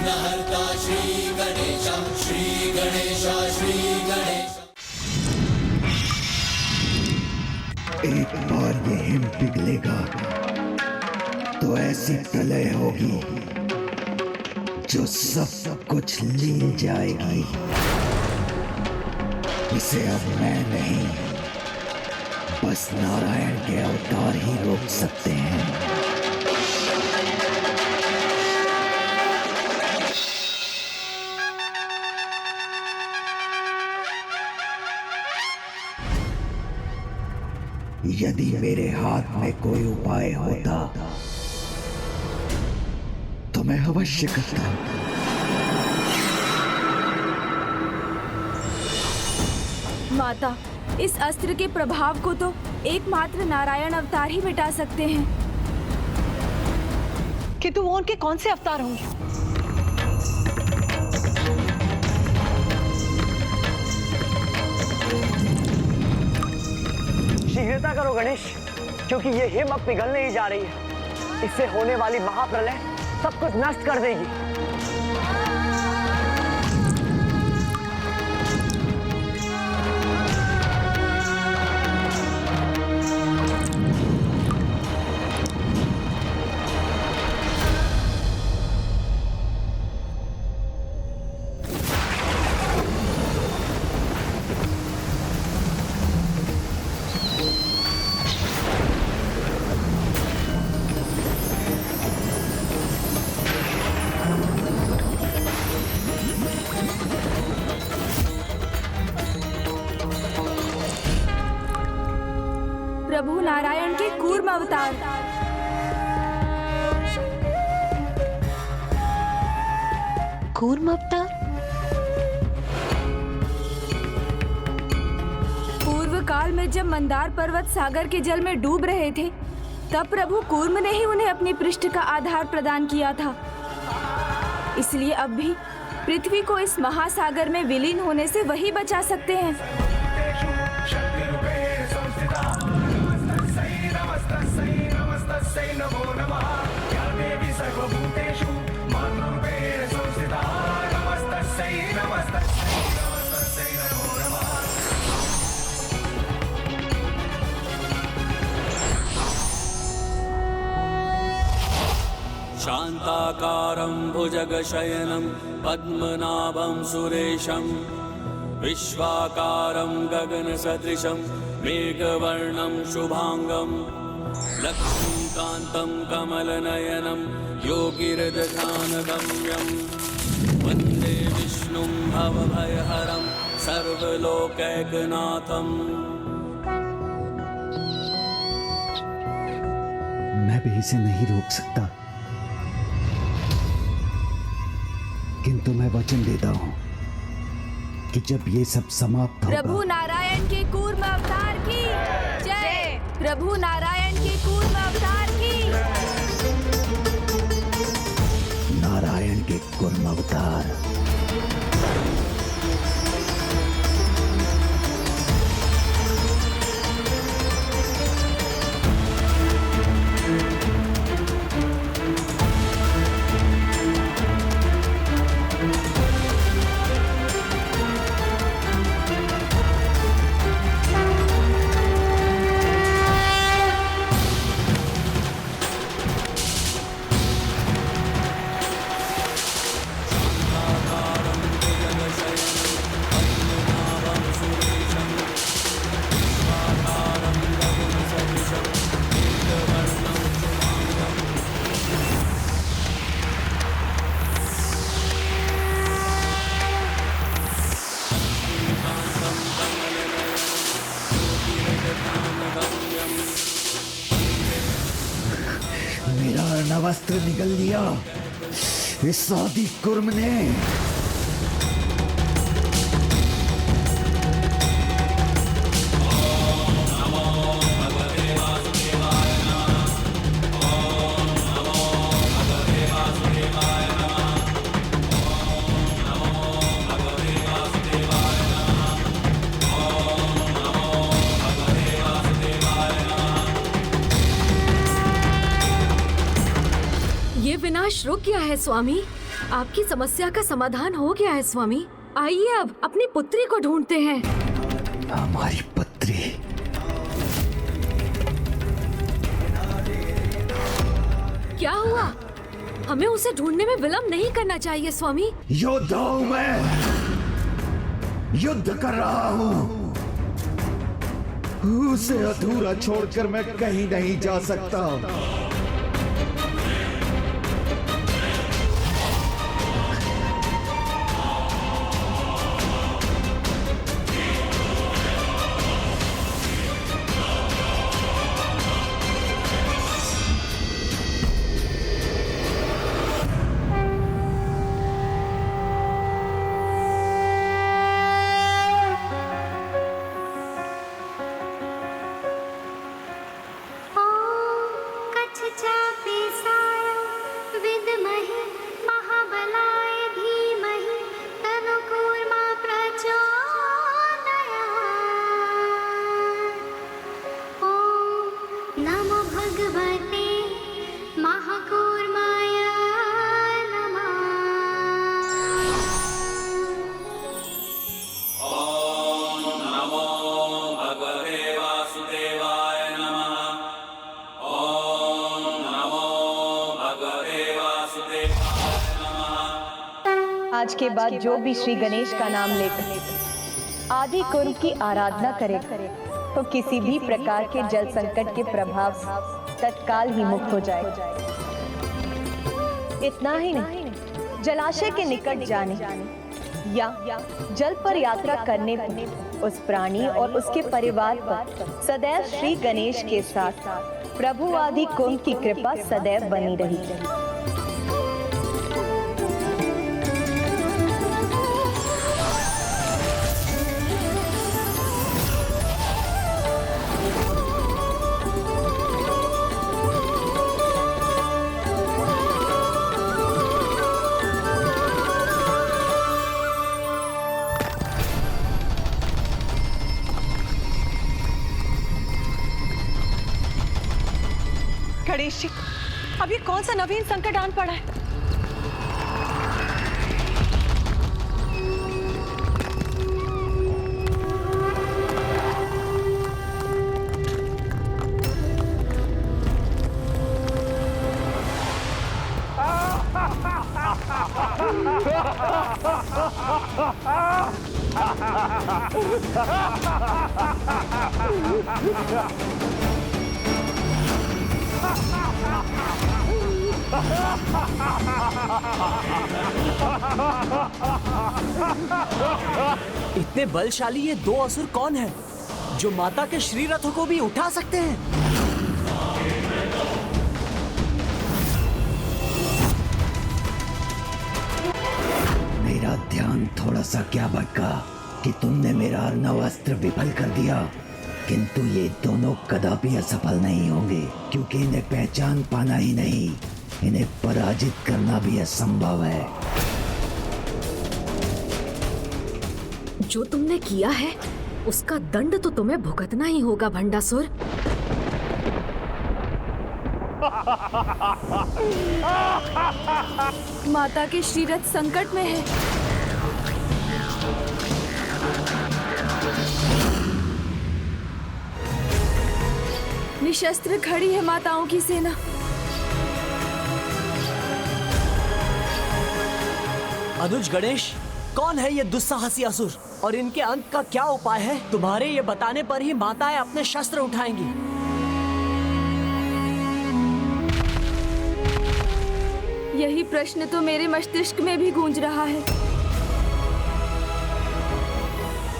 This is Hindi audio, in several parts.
विघ्नहर्ता श्री गणेश, श्री गणेश, श्री गणेश। एक बार ये हिम पिघलेगा तो ऐसी प्रलय होगी जो सब कुछ लीन जाएगी। इसे अब मैं नहीं, बस नारायण के अवतार ही रोक सकते हैं। यदि मेरे हाथ में कोई उपाय होता तो मैं अवश्य करता। माता, इस अस्त्र के प्रभाव को तो एकमात्र नारायण अवतार ही मिटा सकते हैं। किंतु वो उनके कौन से अवतार होंगे? शीघ्रता करो गणेश, क्योंकि ये हिम अब पिघलने ही जा रही है। इससे होने वाली महाप्रलय सब कुछ नष्ट कर देगी। प्रभु नारायण के कूर्म अवतार। कूर्म अवतार? पूर्व काल में जब मंदार पर्वत सागर के जल में डूब रहे थे, तब प्रभु कूर्म ने ही उन्हें अपनी पृष्ठ का आधार प्रदान किया था। इसलिए अब भी पृथ्वी को इस महासागर में विलीन होने से वही बचा सकते हैं। शान्ताकारं भुजगशयनं पद्मनाभं सुरेशं विश्वाकारं गगनसदृशं मेघवर्णं शुभांगं लक्ष्मीकान्तं कमलनयनं योगिहृदध्यानगम्यं वन्दे विष्णुं भवभयहरं सर्वलोकैकनाथं। मैं भी इसे नहीं रोक सकता, किंतु मैं वचन देता हूं कि जब ये सब समाप्त होगा। प्रभु नारायण के कूर्म अवतार की जय। प्रभु नारायण के कूर्म अवतार की। नारायण के कूर्म अवतार। मेरा अर्णवस्त्र निगल लिया इस आदि कुर्म ने। ये विनाश रुक गया है स्वामी। आपकी समस्या का समाधान हो गया है स्वामी। आइए अब अपनी पुत्री को ढूंढते हैं। हमारी पुत्री? क्या हुआ? हमें उसे ढूंढने में विलंब नहीं करना चाहिए स्वामी। योद्धा हूं मैं, युद्ध कर रहा हूं। उसे अधूरा छोड़कर मैं कहीं नहीं जा सकता। आज के बाद जो भी श्री गणेश का नाम लेकर आदि कुर्म की आराधना करे तो किसी भी प्रकार के जल संकट के प्रभाव से तत्काल ही मुक्त हो जाए। इतना ही नहीं, जलाशय के निकट जाने या जल पर यात्रा करने पर उस प्राणी और उसके परिवार पर सदैव श्री गणेश के साथ प्रभु आदि कुर्म की कृपा सदैव बनी रही। गणेश जी, अब ये कौन सा नवीन संकट आन पड़ा है? इतने बलशाली ये दो असुर कौन है जो माता के श्री रथों को भी उठा सकते हैं? मेरा ध्यान थोड़ा सा क्या भटका कि तुमने मेरा अर्णव अस्त्र विफल कर दिया, किंतु ये दोनों कदापि असफल नहीं होंगे, क्योंकि इन्हें पहचान पाना ही नहीं, इन्हें पराजित करना भी असंभव है। जो तुमने किया है उसका दंड तो तुम्हें भुगतना ही होगा भंडासुर। माता के श्रीरथ संकट में है। निशस्त्र खड़ी है माताओं की सेना। अनुज गणेश, कौन है ये दुस्साहसी असुर और इनके अंत का क्या उपाय है? तुम्हारे ये बताने पर ही माताएं अपने शस्त्र उठाएंगी। यही प्रश्न तो मेरे मस्तिष्क में भी गूंज रहा है,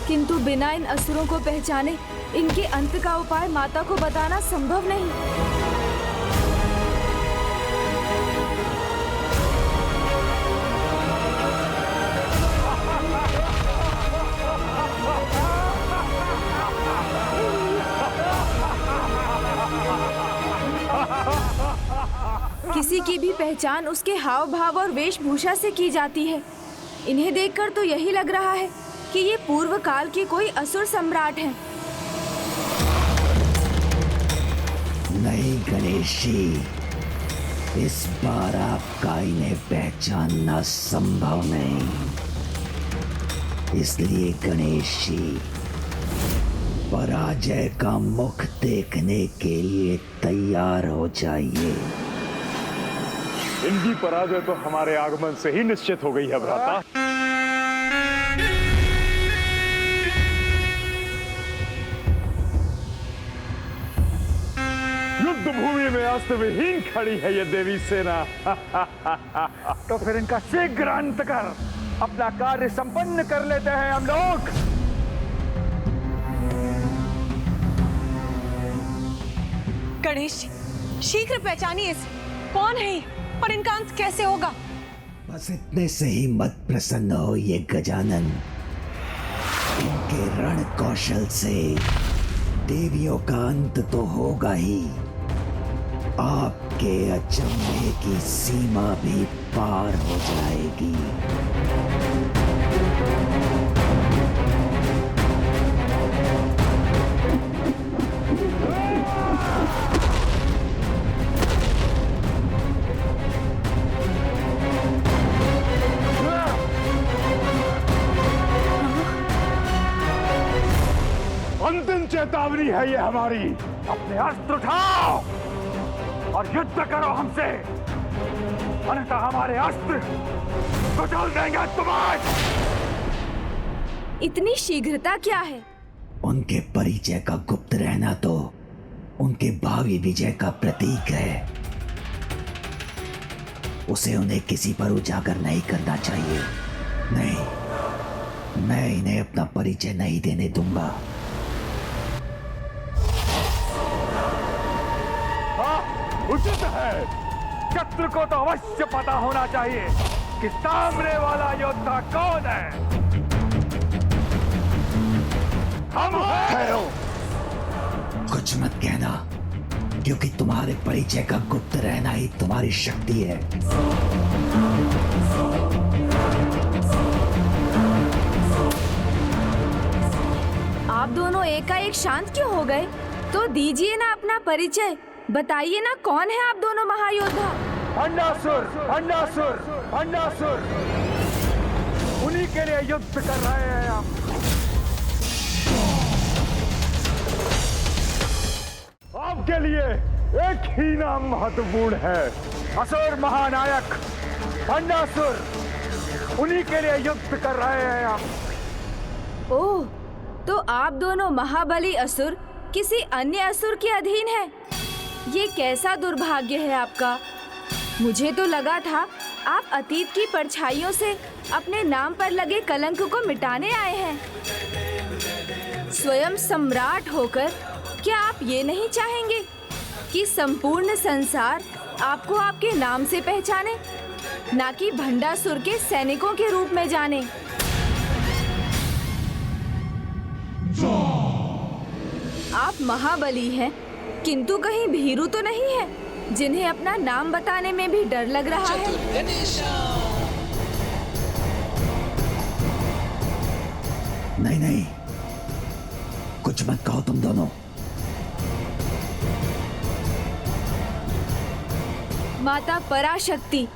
किंतु बिना इन असुरों को पहचाने इनके अंत का उपाय माता को बताना संभव नहीं। किसी की भी पहचान उसके हाव भाव और वेशभूषा से की जाती है। इन्हें देखकर तो यही लग रहा है कि ये पूर्व काल के कोई असुर सम्राट हैं। नहीं गणेश जी, इस बार आपका इन्हें पहचानना संभव नहीं, इसलिए गणेश जी पराजय का मुख देखने के लिए तैयार हो जाइए। इनकी पराजय तो हमारे आगमन से ही निश्चित हो गई है भ्राता। युद्ध भूमि में अस्त्र विहीन खड़ी है ये देवी सेना। तो फिर इनका शीघ्र अंत कर अपना कार्य संपन्न कर लेते हैं हम लोग। गणेश जी, शीघ्र पहचानिए इसे। कौन है ये और इनका अंत कैसे होगा? बस इतने से ही मत प्रसन्न हो ये गजानन। इनके रण कौशल से देवियों का अंत तो होगा ही, आपके अचंभे की सीमा भी पार हो जाएगी। अंतिम चेतावनी है ये हमारी। अपने अस्त्र उठाओ और युद्ध करो हमसे, अन्यथा हमारे अस्त्र कुचल देंगे तुम्हें। इतनी शीघ्रता क्या है? उनके परिचय का गुप्त रहना तो उनके भावी विजय का प्रतीक है। उसे उन्हें किसी पर उजागर नहीं करना चाहिए। नहीं, मैं इन्हें अपना परिचय नहीं देने दूंगा। उचित है, शत्रु को तो अवश्य पता होना चाहिए कि सामने वाला योद्धा कौन है। हम हैं। कुछ मत कहना, क्योंकि तुम्हारे परिचय का गुप्त रहना ही तुम्हारी शक्ति है। आप दोनों एकाएक शांत क्यों हो गए? तो दीजिए ना अपना परिचय, बताइए ना कौन है आप दोनों महायोद्धा? भंडासुर, भंडासुर, भंडासुर, उन्हीं के लिए युद्ध कर रहे हैं हम। आपके लिए एक ही नाम महत्वपूर्ण है, असुर महानायक भंडासुर, उन्हीं के लिए युद्ध कर रहे हैं हम। ओह, तो आप दोनों महाबली असुर किसी अन्य असुर के अधीन हैं? ये कैसा दुर्भाग्य है आपका। मुझे तो लगा था आप अतीत की परछाइयों से अपने नाम पर लगे कलंक को मिटाने आए हैं। स्वयं सम्राट होकर क्या आप ये नहीं चाहेंगे कि संपूर्ण संसार आपको आपके नाम से पहचाने, ना कि भंडासुर के सैनिकों के रूप में जाने? आप महाबली हैं, किंतु कहीं भीरू तो नहीं है जिन्हें अपना नाम बताने में भी डर लग रहा है? नहीं नहीं, कुछ मत कहो तुम दोनों। माता पराशक्ति,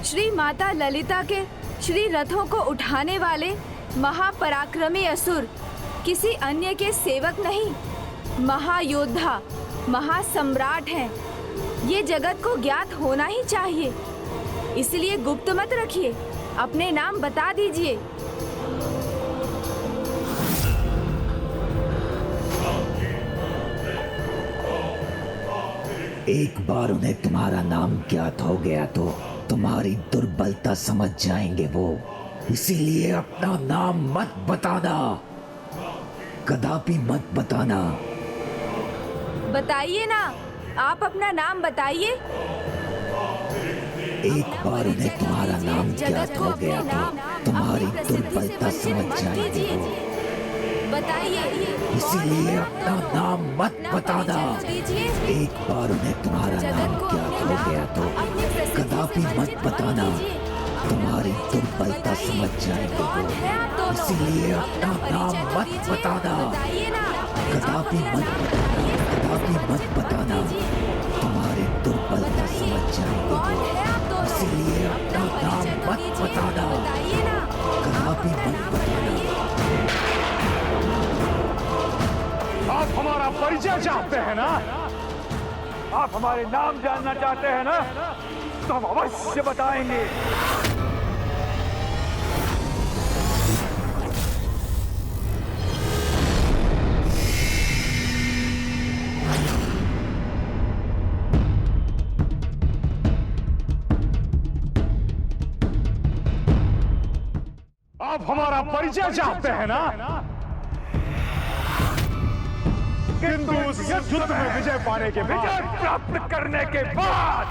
श्री माता ललिता के श्री रथों को उठाने वाले महापराक्रमी असुर किसी अन्य के सेवक नहीं, महायोद्धा, महासम्राट हैं। ये जगत को ज्ञात होना ही चाहिए, इसलिए गुप्त मत रखिए, अपने नाम बता दीजिए। एक बार उन्हें तुम्हारा नाम ज्ञात हो गया तो तुम्हारी दुर्बलता समझ जाएंगे वो, इसीलिए अपना नाम मत बताना, कदापि मत बताना। बताइए ना, आप अपना नाम बताइए। एक बार उन्हें तुम्हारा नाम ज्ञात हो गया तो तुम्हारी दुर्बलता समझ जाएंगे वो, बताइए, इसीलिए अपना नाम मत बताना। एक बार उन्हें तुम्हारा नाम ज्ञात हो गया तो कदापि मत बताना, तुम्हारी दुर्बलता समझ जाएंगे वो, इसीलिए अपना नाम मत बताना, कदापि मत बताना, कदापि मत बताना, तुम्हारी दुर्बलता समझ जाएंगे कौन है आप दोनों? इसीलिए अपना नाम मत बताना, बताइए ना। कदापि मत बताना। आप हमारा परिचय चाहते हैं ना? आप हमारे नाम जानना चाहते हैं ना? तो हम अवश्य बताएंगे। आप हमारा परिचय चाहते हैं ना? किंतु उस युद्ध में विजय पाने के बाद, विजय प्राप्त करने के बाद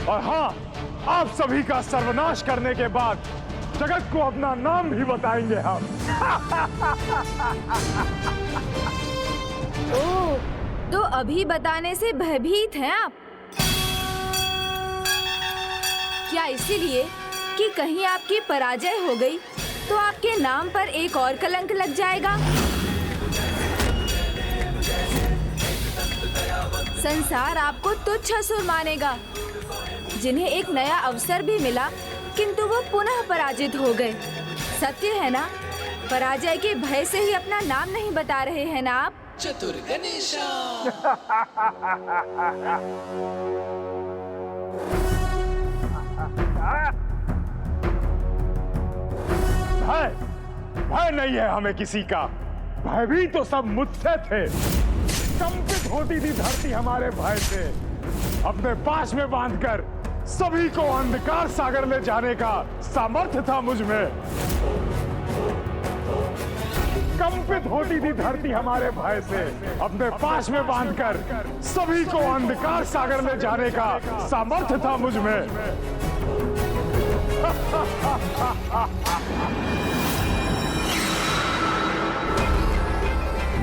और हाँ, आप सभी का सर्वनाश करने के बाद जगत को अपना नाम भी बताएंगे हम। ओह, तो अभी बताने से भयभीत हैं आप? क्या इसीलिए कि कहीं आपकी पराजय हो गई तो आपके नाम पर एक और कलंक लग जाएगा? संसार आपको तुच्छ असुर मानेगा, जिन्हें एक नया अवसर भी मिला किंतु वो पुनः पराजित हो गए। सत्य है ना? पराजय के भय से ही अपना नाम नहीं बता रहे हैं ना आप? चतुर गणेशा। भय नहीं है हमें किसी का। भय भी तो सब मुझसे थे। कंपित होती थी धरती हमारे भय से। अपने पास में बांधकर सभी को अंधकार सागर ले जाने का सामर्थ्य था मुझ में। कंपित होती थी धरती हमारे भय से। अपने पास में बांधकर सभी को अंधकार सागर ले जाने का सामर्थ्य था मुझ में।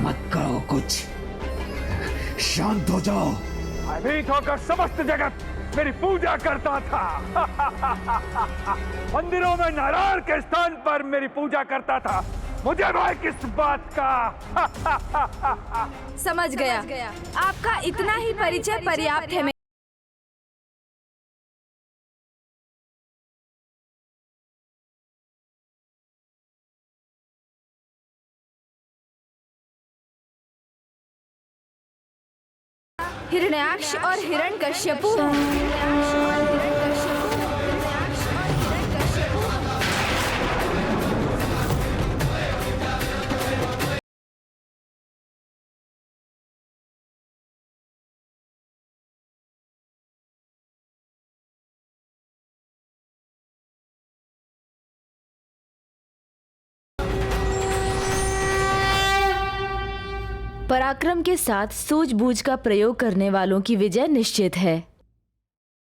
मत कहो कुछ, शांत हो जाओ। भयभीत होकर समस्त जगत मेरी पूजा करता था। मंदिरों में नारायण के स्थान पर मेरी पूजा करता था। मुझे भय किस बात का? समझ गया। आपका इतना ही परिचय पर्याप्त है। हिरण्याक्ष और हिरण्यकश्यपु। पराक्रम के साथ सूझबूझ का प्रयोग करने वालों की विजय निश्चित है।